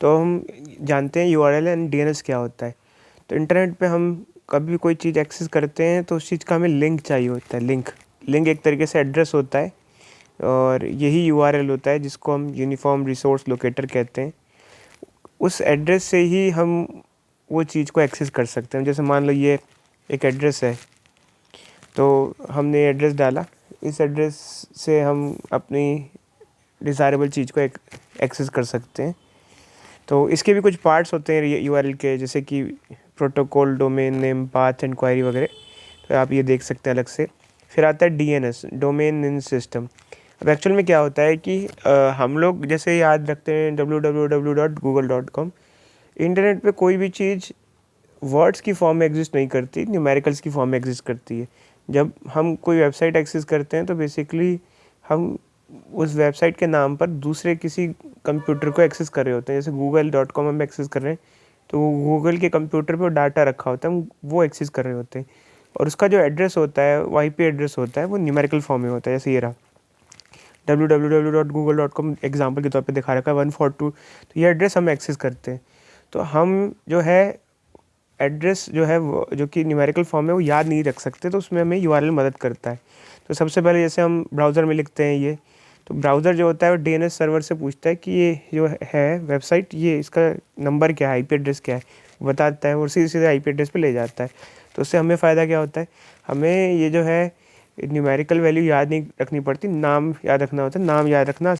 तो हम जानते हैं यूआरएल एंड डीएनएस क्या होता है। तो इंटरनेट पे हम कभी भी कोई चीज़ एक्सेस करते हैं तो उस चीज़ का हमें लिंक चाहिए होता है। लिंक एक तरीके से एड्रेस होता है और यही यूआरएल होता है जिसको हम यूनिफॉर्म रिसोर्स लोकेटर कहते हैं। उस एड्रेस से ही हम वो चीज़ को एक्सेस कर सकते हैं। जैसे मान लो ये एक एड्रेस है, तो हमने एड्रेस डाला, इस एड्रेस से हम अपनी डिज़ायरेबल चीज़ को एक्सेस कर सकते हैं। तो इसके भी कुछ पार्ट्स होते हैं यूआरएल के, जैसे कि protocol, domain name, path and query वगैरह। तो आप ये देख सकते हैं अलग से। फिर आता है डीएनएस, डोमेन नेम सिस्टम। अब एक्चुअल में क्या होता है कि हम लोग जैसे याद रखते हैं www.google.com। इंटरनेट पे कोई भी चीज़ वर्ड्स की फॉर्म में एग्जिस्ट नहीं करती, न्यूमेरिकल्स की फॉर्म में एग्जिस्ट करती है। जब हम कोई वेबसाइट एक्सेस करते हैं तो बेसिकली हम उस वेबसाइट के नाम पर दूसरे किसी कंप्यूटर को एक्सेस कर रहे होते हैं। जैसे google.com हम एक्सेस कर रहे हैं तो गूगल के कंप्यूटर पे डाटा रखा होता है, हम वो एक्सेस कर रहे होते हैं। और उसका जो एड्रेस होता है, वो आईपी एड्रेस होता है, वो न्यूमेरिकल फॉर्म में होता है। जैसे ये रहा www.google.com एग्जाम्पल के तौर पे दिखा रखा है 142। तो ये एड्रेस हम एक्सेस करते हैं। तो हम जो है एड्रेस जो है वो जो कि न्यूमेरिकल फॉर्म में, वो याद नहीं रख सकते, तो उसमें हमें यूआरएल मदद करता है। तो सबसे पहले जैसे हम ब्राउज़र में लिखते हैं ये, तो ब्राउज़र जो होता है वो डीएनएस सर्वर से पूछता है कि ये जो है वेबसाइट, ये इसका नंबर क्या है, आईपी एड्रेस क्या है, बता देता है और सीधे सीधे आईपी एड्रेस पे ले जाता है। तो उससे हमें फ़ायदा क्या होता है, हमें ये जो है न्यूमेरिकल वैल्यू याद नहीं रखनी पड़ती, नाम याद रखना होता है। नाम याद रखना